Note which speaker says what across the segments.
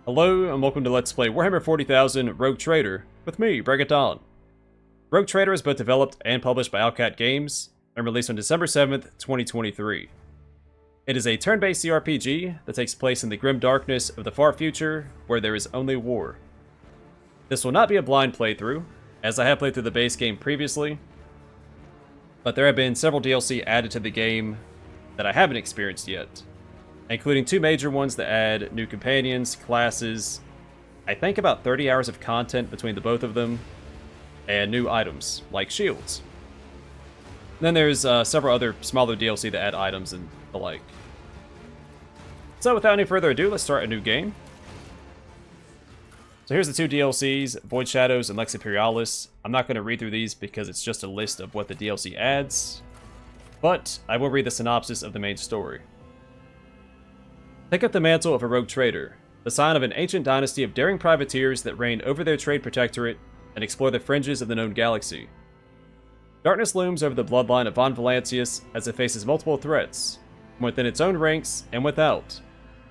Speaker 1: Hello and welcome to Let's Play Warhammer 40,000 Rogue Trader with me, Bregaton. Rogue Trader is both developed and published by Owlcat Games and released on December 7th, 2023. It is a turn-based CRPG that takes place in the grim darkness of the far future where there is only war. This will not be a blind playthrough, as I have played through the base game previously, but there have been several DLC added to the game that I haven't experienced yet, including two major ones that add new companions, classes, I think about 30 hours of content between the both of them, and new items, like shields. Then there's several other smaller DLC that add items and the like. So without any further ado, let's start a new game. So here's the two DLCs, Void Shadows and Lex Imperialis. I'm not going to read through these because it's just a list of what the DLC adds, but I will read the synopsis of the main story. Take up the mantle of a rogue trader, the sign of an ancient dynasty of daring privateers that reign over their trade protectorate and explore the fringes of the known galaxy. Darkness looms over the bloodline of Von Valancius as it faces multiple threats, from within its own ranks and without,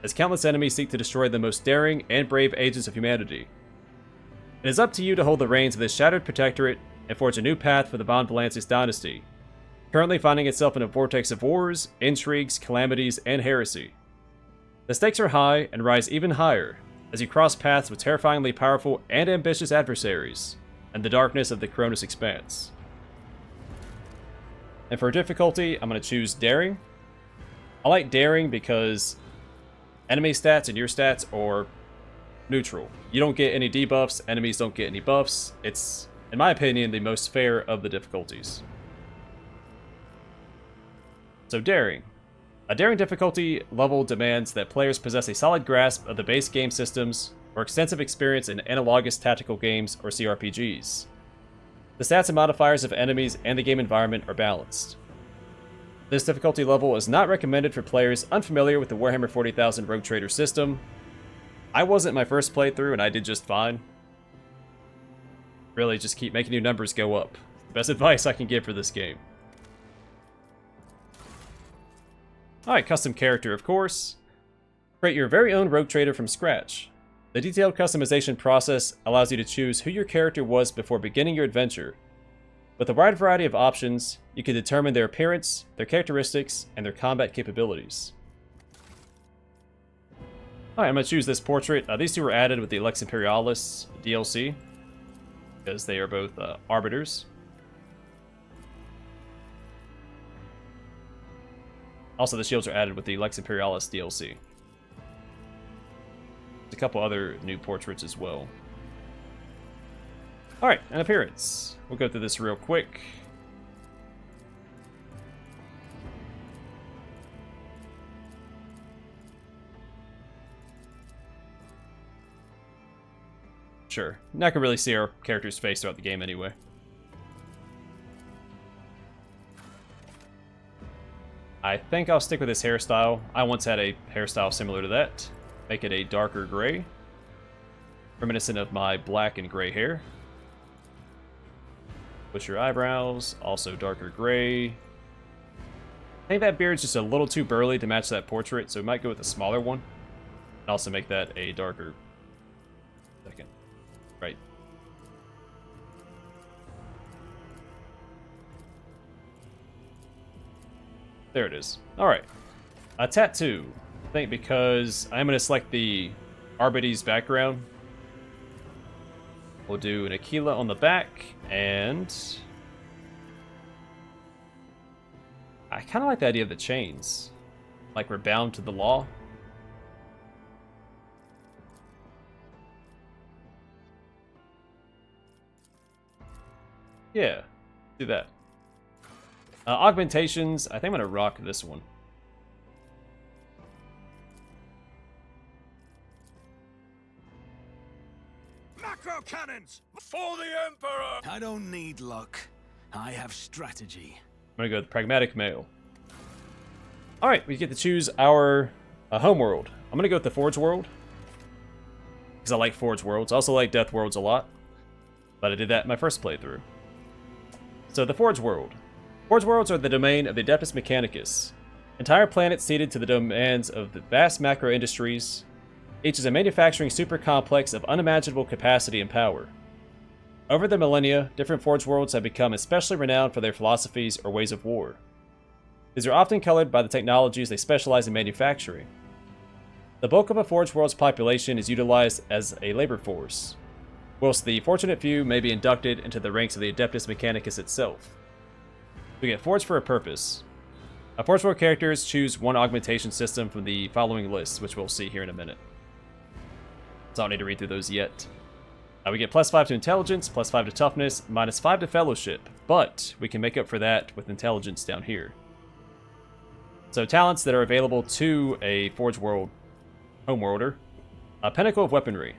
Speaker 1: as countless enemies seek to destroy the most daring and brave agents of humanity. It is up to you to hold the reins of this shattered protectorate and forge a new path for the Von Valancius dynasty, currently finding itself in a vortex of wars, intrigues, calamities, and heresy. The stakes are high and rise even higher as you cross paths with terrifyingly powerful and ambitious adversaries and the darkness of the Cronus Expanse. And for difficulty, I'm going to choose Daring. I like Daring because enemy stats and your stats are neutral. You don't get any debuffs, enemies don't get any buffs. It's, in my opinion, the most fair of the difficulties. So Daring. A Daring difficulty level demands that players possess a solid grasp of the base game systems or extensive experience in analogous tactical games or CRPGs. The stats and modifiers of enemies and the game environment are balanced. This difficulty level is not recommended for players unfamiliar with the Warhammer 40,000 Rogue Trader system. I wasn't my first playthrough and I did just fine. Really, just keep making your numbers go up. Best advice I can give for this game. Alright, custom character, of course. Create your very own Rogue Trader from scratch. The detailed customization process allows you to choose who your character was before beginning your adventure. With a wide variety of options, you can determine their appearance, their characteristics, and their combat capabilities. Alright, I'm going to choose this portrait. These two were added with the Lex Imperialis DLC, because they are both arbiters. Also, the shields are added with the Lex Imperialis DLC. There's a couple other new portraits as well. Alright, an appearance. We'll go through this real quick. Sure. Not gonna really see our character's face throughout the game anyway. I think I'll stick with this hairstyle. I once had a hairstyle similar to that. Make it a darker gray, reminiscent of my black and gray hair. Push your eyebrows, also darker gray. I think that beard's just a little too burly to match that portrait, so we might go with a smaller one. And also make that a darker... Second. Right. There it is. Alright. A tattoo. I think because I'm going to select the Arbitrator's background. We'll do an Aquila on the back, and... I kind of like the idea of the chains. Like we're bound to the law. Yeah, do that. Augmentations, I think I'm going to rock this one.
Speaker 2: Macro cannons for the Emperor! I don't need luck. I have strategy.
Speaker 1: I'm going to go with Pragmatic Male. Alright, we get to choose our Homeworld. I'm going to go with the Forge World, because I like Forge Worlds. I also like Death Worlds a lot, but I did that in my first playthrough. So the Forge World. Forge Worlds are the domain of the Adeptus Mechanicus, entire planets ceded to the demands of the vast macro industries Each is a manufacturing super complex of unimaginable capacity and power. Over the millennia, different Forge worlds have become especially renowned for their philosophies or ways of war. These are often colored by the technologies they specialize in manufacturing. The bulk of a Forge world's population is utilized as a labor force, whilst the fortunate few may be inducted into the ranks of the Adeptus Mechanicus itself. We get forged for a purpose. Forge world characters choose one augmentation system from the following list, which we'll see here in a minute. So I don't need to read through those yet. We get +5 to intelligence, +5 to toughness, -5 to fellowship, but we can make up for that with intelligence down here. So talents that are available to a Forge World Homeworlder. Pinnacle of Weaponry.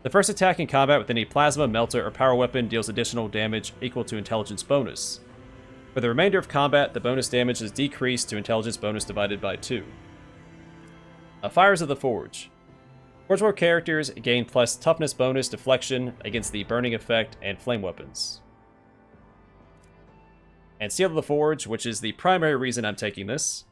Speaker 1: The first attack in combat with any plasma, melter, or power weapon deals additional damage equal to intelligence bonus. For the remainder of combat, the bonus damage is decreased to intelligence bonus divided by 2. Fires of the Forge. Forge World characters gain plus toughness bonus deflection against the burning effect and flame weapons. And Seal of the Forge, which is the primary reason I'm taking this.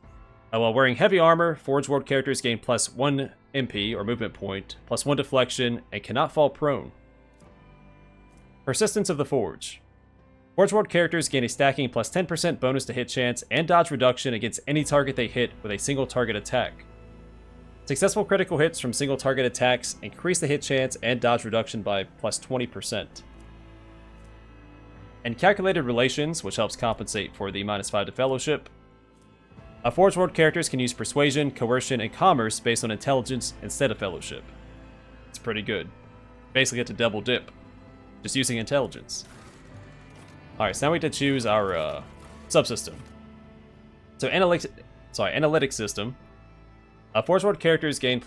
Speaker 1: While wearing heavy armor, Forge World characters gain +1 MP or movement point, +1 deflection, and cannot fall prone. Persistence of the Forge. Forge World characters gain a stacking +10% bonus to hit chance and dodge reduction against any target they hit with a single target attack. Successful critical hits from single target attacks increase the hit chance and dodge reduction by +20%. And Calculated Relations, which helps compensate for the -5 to Fellowship. Forge World characters can use Persuasion, Coercion, and Commerce based on Intelligence instead of Fellowship. It's pretty good. Basically get to double dip, just using Intelligence. Alright, so now we have to choose our subsystem. So Analytic System. Forge World characters gain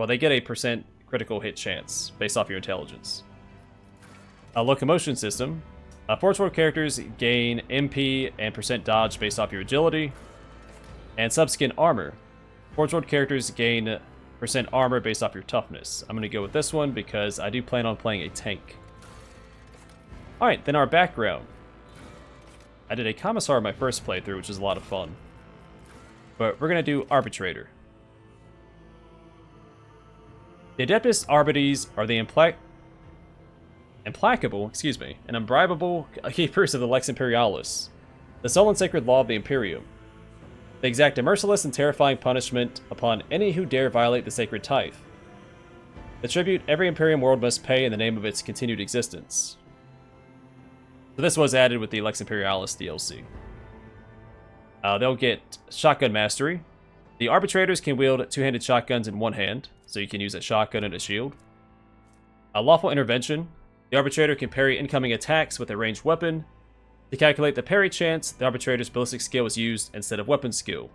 Speaker 1: they get a % critical hit chance based off your Intelligence. Locomotion System. Forge World characters gain MP and % dodge based off your agility. And Subskin Armor. Forge World characters gain % armor based off your toughness. I'm going to go with this one because I do plan on playing a tank. Alright, then our background. I did a Commissar in my first playthrough, which was a lot of fun. But we're going to do Arbitrator. The Adeptus Arbites are the implacable and unbribable keepers of the Lex Imperialis, the sole and sacred law of the Imperium. They exact a merciless and terrifying punishment upon any who dare violate the sacred tithe. The tribute every Imperium world must pay in the name of its continued existence. So this was added with the Lex Imperialis DLC. They'll get Shotgun Mastery. The Arbitrators can wield two-handed shotguns in one hand, so you can use a shotgun and a shield. Lawful Intervention. The Arbitrator can parry incoming attacks with a ranged weapon. To calculate the parry chance, the Arbitrator's ballistic skill is used instead of weapon skill.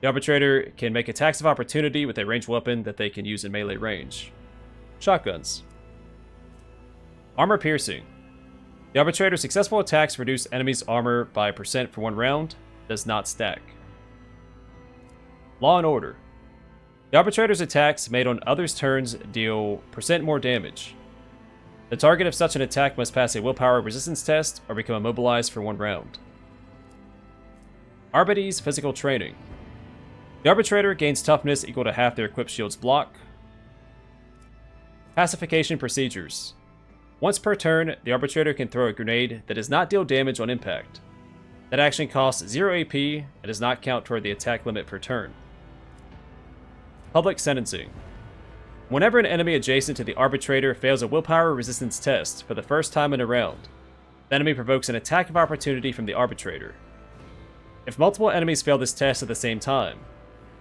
Speaker 1: The Arbitrator can make attacks of opportunity with a ranged weapon that they can use in melee range. Shotguns. Armor Piercing. The Arbitrator's successful attacks reduce enemies' armor by % for 1 round. Does not stack. Law and Order. The Arbitrator's attacks made on others' turns deal % more damage. The target of such an attack must pass a willpower resistance test or become immobilized for 1 round. Arbites Physical Training. The Arbitrator gains toughness equal to half their equipped shield's block. Pacification Procedures. Once per turn, the Arbitrator can throw a grenade that does not deal damage on impact. That action costs 0 AP and does not count toward the attack limit per turn. Public Sentencing. Whenever an enemy adjacent to the Arbitrator fails a willpower resistance test for the first time in a round, the enemy provokes an attack of opportunity from the Arbitrator. If multiple enemies fail this test at the same time,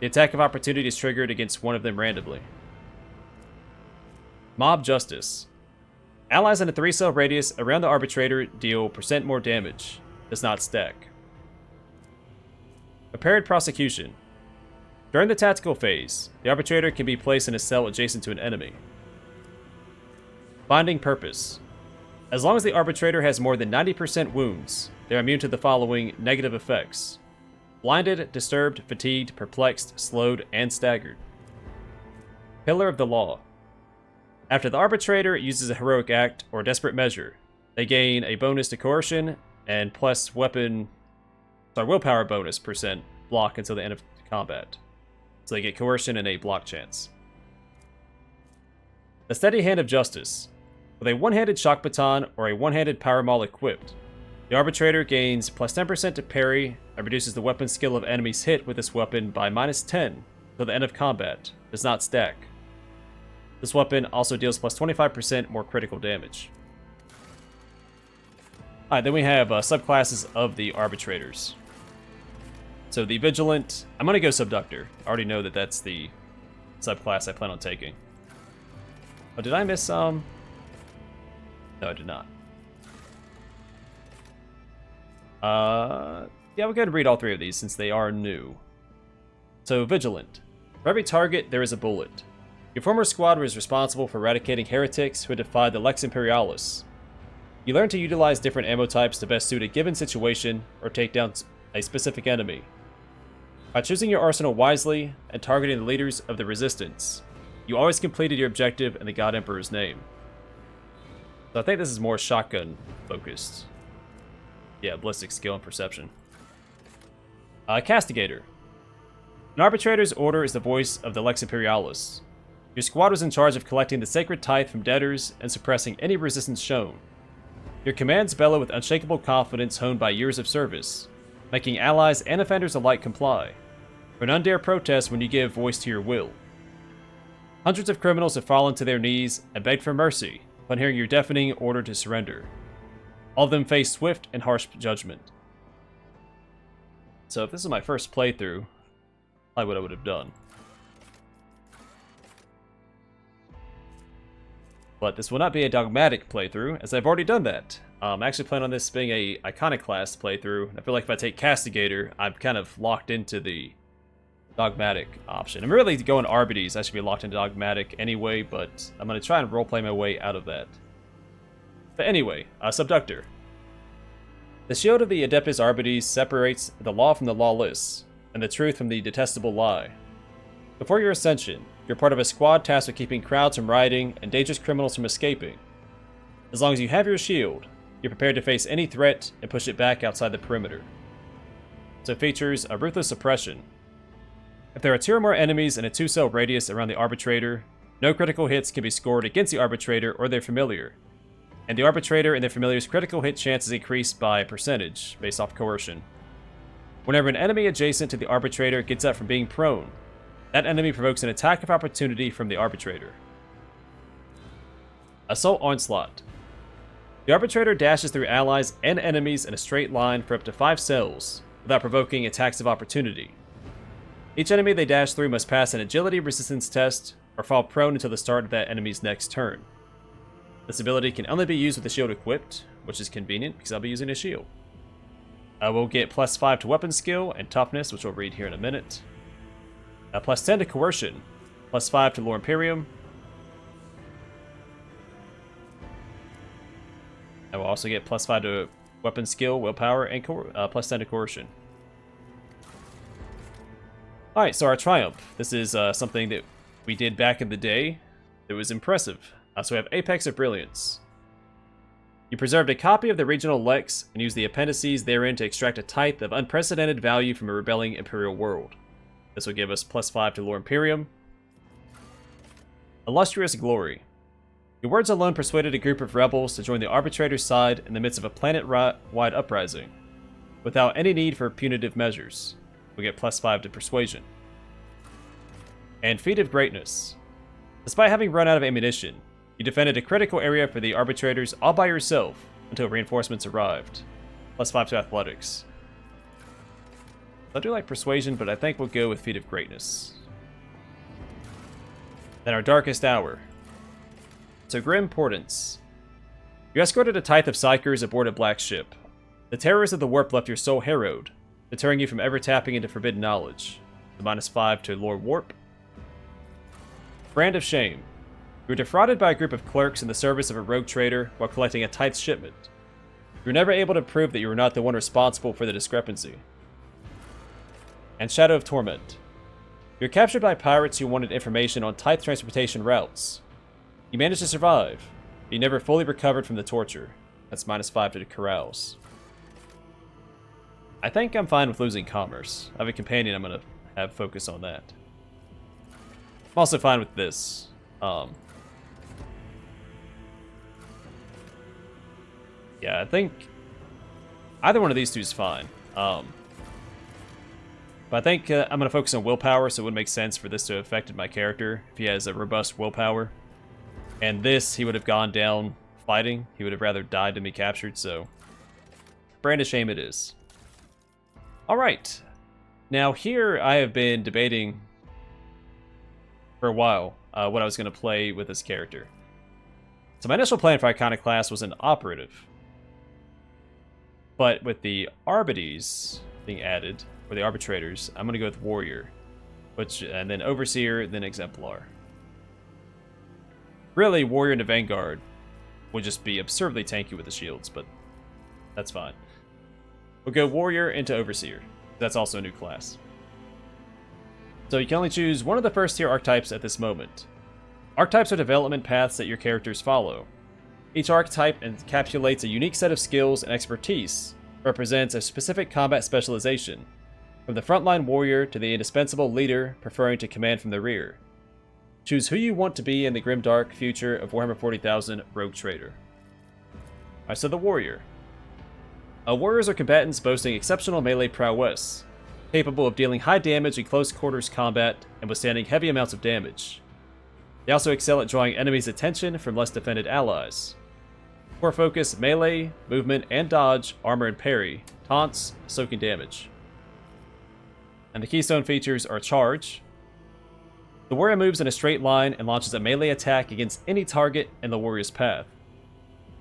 Speaker 1: the attack of opportunity is triggered against one of them randomly. Mob Justice. Allies in a 3-cell radius around the Arbitrator deal % more damage. Does not stack. Prepared Prosecution. During the tactical phase, the Arbitrator can be placed in a cell adjacent to an enemy. Binding Purpose. As long as the Arbitrator has more than 90% wounds, they are immune to the following negative effects: blinded, disturbed, fatigued, perplexed, slowed, and staggered. Pillar of the Law. After the Arbitrator uses a heroic act or desperate measure, they gain a bonus to coercion and plus willpower bonus % block until the end of combat. so they get coercion and a block chance. The Steady Hand of Justice. With a one-handed shock baton or a one-handed power maul equipped, the Arbitrator gains plus 10% to parry and reduces the weapon skill of enemies hit with this weapon by minus 10 till the end of combat. Does not stack. This weapon also deals plus 25% more critical damage. Alright, then we have subclasses of the Arbitrators. So the Vigilant, I'm going to go Subductor. I already know that that's the subclass I plan on taking. Oh, did I miss some? No, I did not. Yeah, we'll go ahead and read all three of these since they are new. So, Vigilant. For every target, there is a bullet. Your former squad was responsible for eradicating heretics who had defied the Lex Imperialis. You learn to utilize different ammo types to best suit a given situation or take down a specific enemy. By choosing your arsenal wisely and targeting the leaders of the Resistance, you always completed your objective in the God Emperor's name. So I think this is more shotgun focused. Yeah, ballistic skill and perception. Castigator. An Arbitrator's order is the voice of the Lex Imperialis. Your squad was in charge of collecting the sacred tithe from debtors and suppressing any resistance shown. Your commands bellow with unshakable confidence honed by years of service, making allies and offenders alike comply. For none dare protest when you give voice to your will. Hundreds of criminals have fallen to their knees and begged for mercy upon hearing your deafening order to surrender. All of them face swift and harsh judgment. So if this is my first playthrough, probably what I would have done. But this will not be a dogmatic playthrough, as I've already done that. I actually plan on this being a Iconoclast playthrough. I feel like if I take Castigator, I'm kind of locked into the dogmatic option. I'm really going Arbites. I should be locked into dogmatic anyway, but I'm going to try and roleplay my way out of that. But anyway, Subductor. The shield of the Adeptus Arbites separates the law from the lawless, and the truth from the detestable lie. Before your ascension, you're part of a squad tasked with keeping crowds from rioting and dangerous criminals from escaping. As long as you have your shield, you're prepared to face any threat and push it back outside the perimeter. So it features a ruthless suppression. If there are 2 or more enemies in a 2-cell radius around the Arbitrator, no critical hits can be scored against the Arbitrator or their familiar, and the Arbitrator and their familiar's critical hit chance is increased by a percentage based off coercion. Whenever an enemy adjacent to the Arbitrator gets up from being prone, that enemy provokes an attack of opportunity from the Arbitrator. Assault Onslaught. The Arbitrator dashes through allies and enemies in a straight line for up to 5 cells, without provoking attacks of opportunity. Each enemy they dash through must pass an agility resistance test, or fall prone until the start of that enemy's next turn. This ability can only be used with the shield equipped, which is convenient because I'll be using a shield. We'll get plus 5 to weapon skill and toughness, which we'll read here in a minute. Plus 10 to coercion, plus 5 to lore imperium. And we'll also get plus 5 to weapon skill, willpower, and plus 10 to coercion. Alright, so our triumph. This is something that we did back in the day. It was impressive. So we have Apex of Brilliance. You preserved a copy of the regional Lex and used the appendices therein to extract a tithe of unprecedented value from a rebelling Imperial world. This will give us plus 5 to lore imperium. Illustrious Glory. Your words alone persuaded a group of rebels to join the Arbitrator's side in the midst of a planet-wide uprising, without any need for punitive measures. We get plus 5 to persuasion. And Feat of Greatness. Despite having run out of ammunition, you defended a critical area for the Arbitrators all by yourself until reinforcements arrived. Plus 5 to athletics. I do like persuasion, but I think we'll go with Feat of Greatness. Then our Darkest Hour. So Grim Portents. You escorted a tithe of Psychers aboard a black ship. The terrors of the warp left your soul harrowed, deterring you from ever tapping into forbidden knowledge. The minus 5 to lore warp. Brand of Shame. You were defrauded by a group of clerks in the service of a rogue trader while collecting a tithe shipment. You were never able to prove that you were not the one responsible for the discrepancy. And Shadow of Torment. You were captured by pirates who wanted information on tithe transportation routes. You managed to survive, but you never fully recovered from the torture. That's minus 5 to the carouse. I think I'm fine with losing commerce. I have a companion I'm going to have focus on that. also fine with this. Yeah, I think either one of these two is fine. But I think I'm going to focus on willpower, so it would make sense for this to have affected my character if he has a robust willpower. And this, he would have gone down fighting. He would have rather died than be captured, so brand a shame it is. Alright. Now here I have been debating for a while what I was going to play with this character. So my initial plan for Iconoclast was an operative. But with the Arbites being added, or the Arbitrators, I'm going to go with Warrior. And then Overseer, then Exemplar. Really, Warrior into Vanguard would just be absurdly tanky with the shields, but that's fine. We'll go Warrior into Overseer. That's also a new class. So you can only choose one of the first tier archetypes at this moment. Archetypes are development paths that your characters follow. Each archetype encapsulates a unique set of skills and expertise, represents a specific combat specialization, from the frontline warrior to the indispensable leader preferring to command from the rear. Choose who you want to be in the grimdark future of Warhammer 40,000 Rogue Trader. Alright, so the warrior. Warriors are combatants boasting exceptional melee prowess, capable of dealing high damage in close quarters combat and withstanding heavy amounts of damage. They also excel at drawing enemies' attention from less defended allies. Core focus, melee, movement, and dodge, armor and parry, taunts, soaking damage. And the keystone features are charge. The warrior moves in a straight line and launches a melee attack against any target in the warrior's path.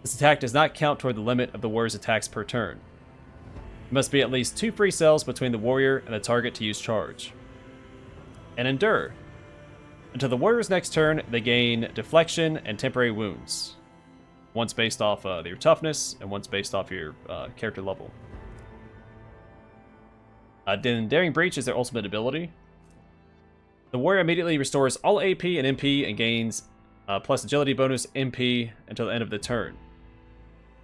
Speaker 1: This attack does not count toward the limit of the warrior's attacks per turn. There must be at least 2 free cells between the warrior and the target to use charge. And endure. Until the warrior's next turn, they gain deflection and temporary wounds. One's based off your toughness, and one's based off your character level. Then Daring Breach is their ultimate ability. The warrior immediately restores all AP and MP and gains plus agility bonus MP until the end of the turn.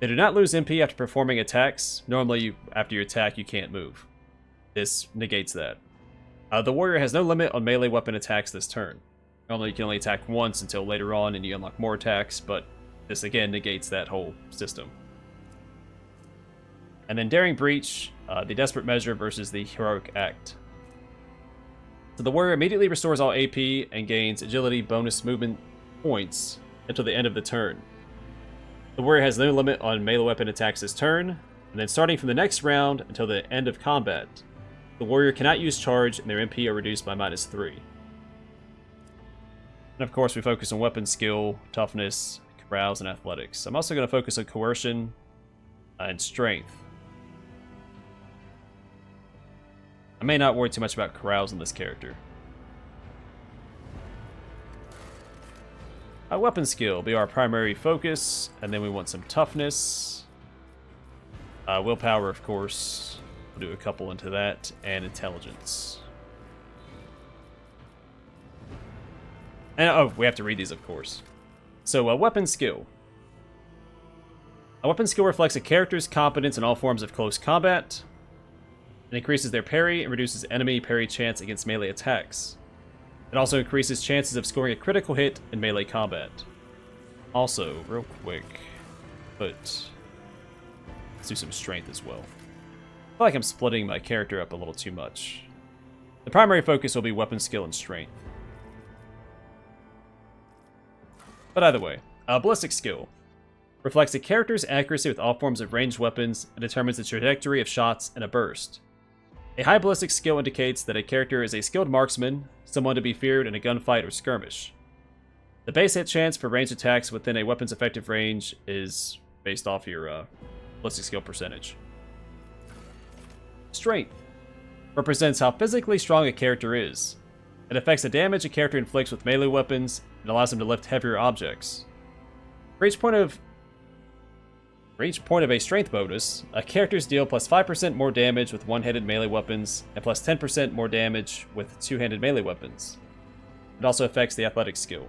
Speaker 1: They do not lose MP after performing attacks. Normally, after your attack, you can't move. This negates that. The warrior has no limit on melee weapon attacks this turn. Normally, you can only attack once until later on and you unlock more attacks, but this again negates that whole system. And then Daring Breach, the Desperate Measure versus the Heroic Act. So the warrior immediately restores all AP and gains agility bonus movement points until the end of the turn. The warrior has no limit on melee weapon attacks this turn, and then starting from the next round until the end of combat, the warrior cannot use charge and their MP are reduced by -3. And of course we focus on weapon skill, toughness, carouse, and athletics. I'm also going to focus on coercion and strength. I may not worry too much about carouse in this character. Weapon skill will be our primary focus, and then we want some toughness. Willpower, of course. We'll do a couple into that, and intelligence. And we have to read these, of course. So, weapon skill. A weapon skill reflects a character's competence in all forms of close combat. It increases their parry and reduces enemy parry chance against melee attacks. It also increases chances of scoring a critical hit in melee combat. Also, real quick, let's do some strength as well. I feel like I'm splitting my character up a little too much. The primary focus will be weapon skill and strength. But either way, ballistic skill reflects a character's accuracy with all forms of ranged weapons and determines the trajectory of shots in a burst. A high ballistic skill indicates that a character is a skilled marksman, someone to be feared in a gunfight or skirmish. The base hit chance for ranged attacks within a weapon's effective range is based off your ballistic skill percentage. Strength represents how physically strong a character is. It affects the damage a character inflicts with melee weapons and allows them to lift heavier objects. For each point of a strength bonus, characters deal plus 5% more damage with one-handed melee weapons and plus 10% more damage with two-handed melee weapons. It also affects the athletic skill.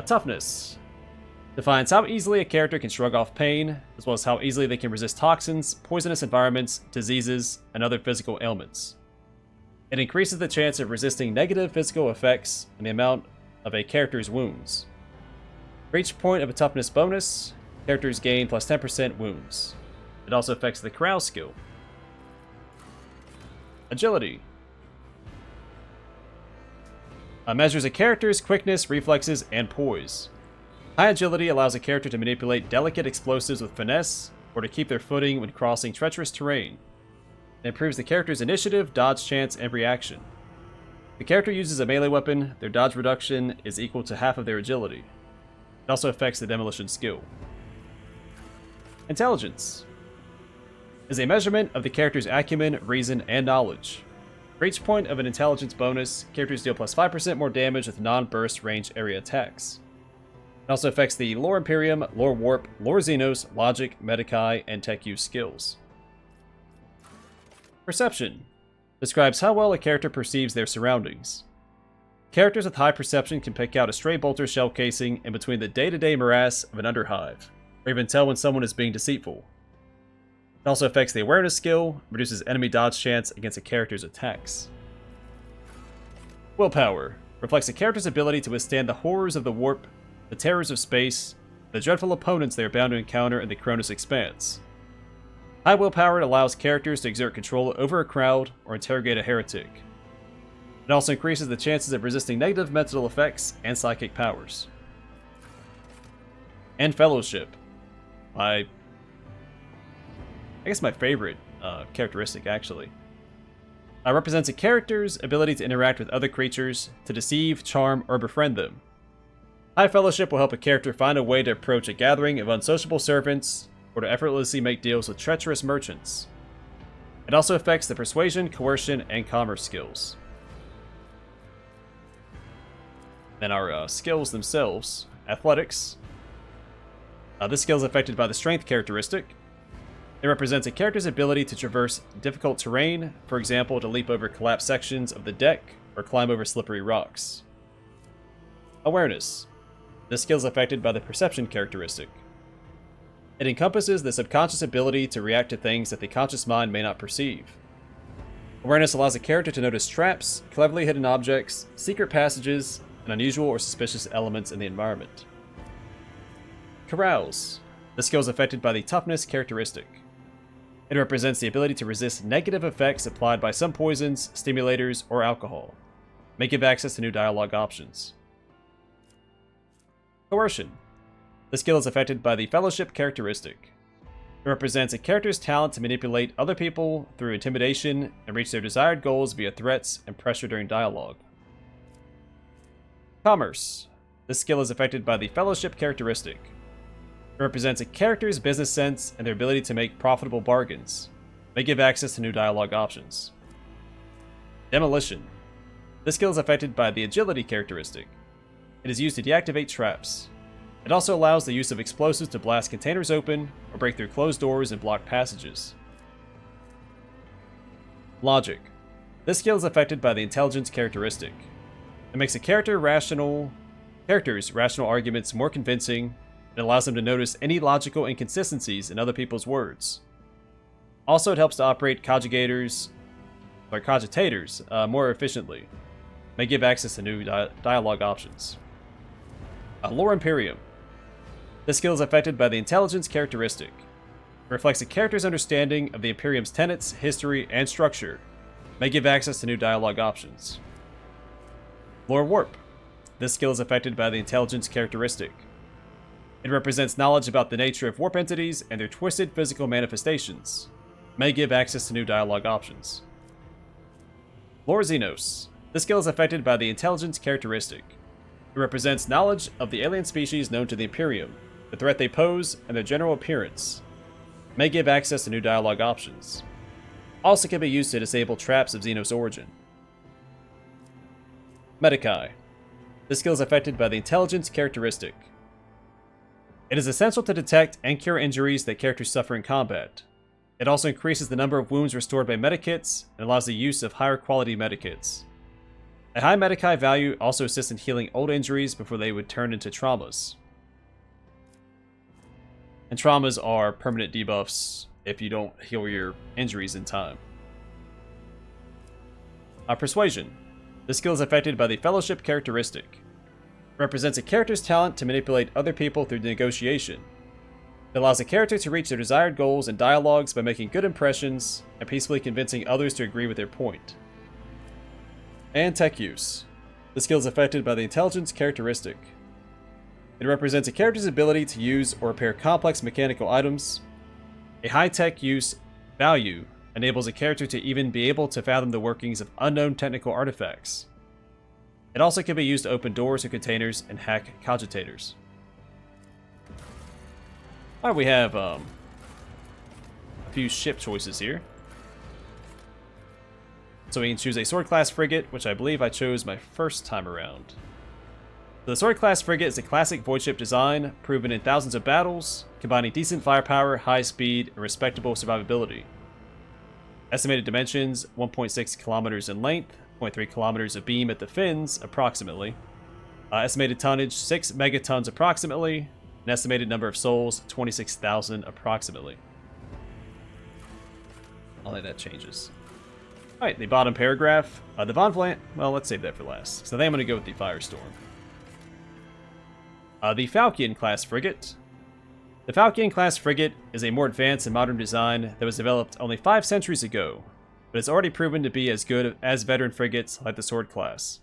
Speaker 1: Toughness defines how easily a character can shrug off pain, as well as how easily they can resist toxins, poisonous environments, diseases, and other physical ailments. It increases the chance of resisting negative physical effects and the amount of a character's wounds. For each point of a toughness bonus, characters gain plus 10% wounds. It also affects the corral skill. Agility. Measures a character's quickness, reflexes, and poise. High agility allows a character to manipulate delicate explosives with finesse, or to keep their footing when crossing treacherous terrain. It improves the character's initiative, dodge chance, and reaction. If the character uses a melee weapon, their dodge reduction is equal to half of their agility. It also affects the demolition skill. Intelligence is a measurement of the character's acumen, reason, and knowledge. For each point of an intelligence bonus, characters deal plus 5% more damage with non-burst range area attacks. It also affects the Lore Imperium, Lore Warp, Lore Xenos, Logic, Medicae, and Tech Use skills. Perception describes how well a character perceives their surroundings. Characters with high perception can pick out a stray bolter shell casing in between the day-to-day morass of an underhive, or even tell when someone is being deceitful. It also affects the awareness skill, reduces enemy dodge chance against a character's attacks. Willpower reflects a character's ability to withstand the horrors of the warp, the terrors of space, the dreadful opponents they are bound to encounter in the Cronus Expanse. High willpower allows characters to exert control over a crowd or interrogate a heretic. It also increases the chances of resisting negative mental effects and psychic powers. And Fellowship. I guess my favorite characteristic, actually. Represents a character's ability to interact with other creatures, to deceive, charm, or befriend them. High Fellowship will help a character find a way to approach a gathering of unsociable servants, or to effortlessly make deals with treacherous merchants. It also affects the persuasion, coercion, and commerce skills. Then our skills themselves. Athletics. This skill is affected by the strength characteristic. It represents a character's ability to traverse difficult terrain, for example, to leap over collapsed sections of the deck or climb over slippery rocks. Awareness. This skill is affected by the perception characteristic. It encompasses the subconscious ability to react to things that the conscious mind may not perceive. Awareness allows a character to notice traps, cleverly hidden objects, secret passages, and unusual or suspicious elements in the environment. Carouse. This skill is affected by the toughness characteristic. It represents the ability to resist negative effects applied by some poisons, stimulators, or alcohol. May give access to new dialogue options. Coercion. This skill is affected by the Fellowship characteristic. It represents a character's talent to manipulate other people through intimidation and reach their desired goals via threats and pressure during dialogue. Commerce. This skill is affected by the Fellowship characteristic. It represents a character's business sense and their ability to make profitable bargains. May give access to new dialogue options. Demolition. This skill is affected by the Agility characteristic. It is used to deactivate traps. It also allows the use of explosives to blast containers open or break through closed doors and block passages. Logic. This skill is affected by the Intelligence characteristic. It makes a character's rational arguments more convincing and allows them to notice any logical inconsistencies in other people's words. Also, it helps to operate cogitators more efficiently. May give access to new dialogue options. Lore Imperium. This skill is affected by the Intelligence characteristic. It reflects a character's understanding of the Imperium's tenets, history, and structure. May give access to new dialogue options. Lore Warp. This skill is affected by the Intelligence characteristic. It represents knowledge about the nature of warp entities and their twisted physical manifestations. May give access to new dialogue options. Lore Xenos. This skill is affected by the Intelligence characteristic. It represents knowledge of the alien species known to the Imperium, the threat they pose, and their general appearance. May give access to new dialogue options. Also can be used to disable traps of Xenos origin. Medicae. This skill is affected by the Intelligence characteristic. It is essential to detect and cure injuries that characters suffer in combat. It also increases the number of wounds restored by medikits and allows the use of higher quality medikits. A high Medicae value also assists in healing old injuries before they would turn into traumas. And traumas are permanent debuffs if you don't heal your injuries in time. Persuasion. This skill is affected by the Fellowship characteristic. It represents a character's talent to manipulate other people through negotiation. It allows a character to reach their desired goals in dialogues by making good impressions and peacefully convincing others to agree with their point. And Tech Use. The skill is affected by the Intelligence characteristic. It represents a character's ability to use or repair complex mechanical items. A high tech use value enables a character to even be able to fathom the workings of unknown technical artifacts. It also can be used to open doors or containers and hack cogitators. Alright, we have a few ship choices here. So we can choose a sword class frigate, which I believe I chose my first time around. So the sword class frigate is a classic Voidship design, proven in thousands of battles, combining decent firepower, high speed, and respectable survivability. Estimated dimensions, 1.6 kilometers in length, 0.3 kilometers of beam at the fins, approximately. Estimated tonnage, 6 megatons approximately. An estimated number of souls, 26,000 approximately. I'll let that changes. Alright, the bottom paragraph. The Von Vlant, well, let's save that for last. So I think I'm going to go with the Firestorm. The Falcon class frigate. The Falcon class frigate is a more advanced and modern design that was developed only 5 centuries ago, but it's already proven to be as good as veteran frigates like the Sword class.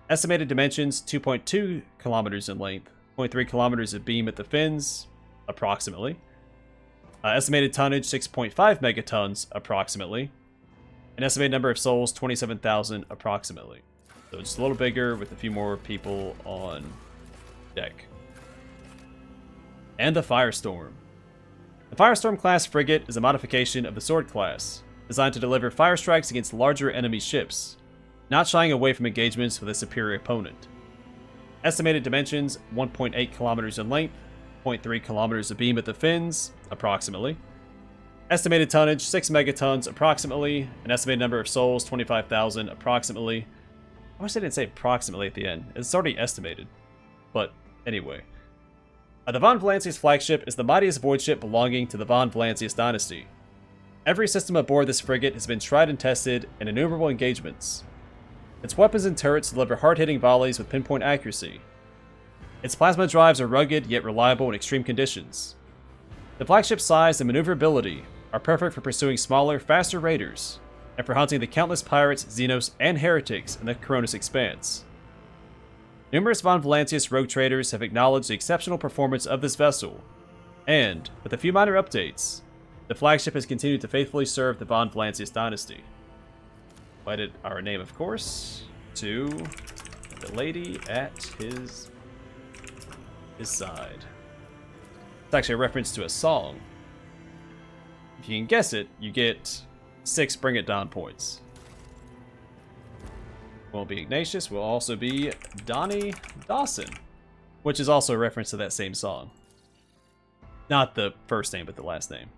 Speaker 1: Estimated dimensions, 2.2 kilometers in length, 0.3 kilometers of beam at the fins, approximately. Estimated tonnage, 6.5 megatons, approximately. An estimated number of souls, 27,000, approximately. So it's a little bigger with a few more people on deck. And the Firestorm. The Firestorm class frigate is a modification of the Sword class, designed to deliver fire strikes against larger enemy ships, not shying away from engagements with a superior opponent. Estimated dimensions, 1.8 kilometers in length, 0.3 kilometers of beam at the fins, approximately. Estimated tonnage, 6 megatons, approximately. An estimated number of souls, 25,000, approximately. I wish I didn't say approximately at the end. It's already estimated. But, anyway. The Von Valancius flagship is the mightiest void ship belonging to the Von Valancius dynasty. Every system aboard this frigate has been tried and tested in innumerable engagements. Its weapons and turrets deliver hard-hitting volleys with pinpoint accuracy. Its plasma drives are rugged yet reliable in extreme conditions. The flagship's size and maneuverability are perfect for pursuing smaller, faster raiders, and for hunting the countless pirates, Xenos, and heretics in the Coronis Expanse. Numerous Von Valancius rogue traders have acknowledged the exceptional performance of this vessel, and, with a few minor updates, the flagship has continued to faithfully serve the Von Valancius dynasty. We'll edit our name, of course, to the lady at his side. It's actually a reference to a song. If you can guess it, you get 6 Bring It Down points. Won't be Ignatius, will also be Donnie Dawson, which is also a reference to that same song. Not the first name, but the last name.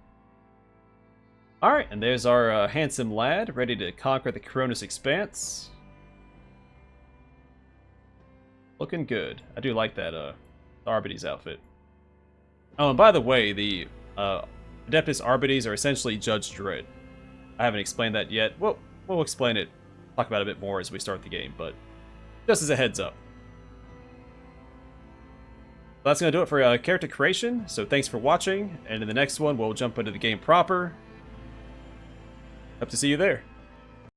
Speaker 1: Alright, and there's our handsome lad, ready to conquer the Coronis Expanse. Looking good. I do like that Arbites outfit. Oh, and by the way, the Adeptus Arbites are essentially Judge Dredd. I haven't explained that yet. We'll explain it, talk about it a bit more as we start the game, but just as a heads up. That's going to do it for character creation, so thanks for watching, and in the next one we'll jump into the game proper. Hope to see you there.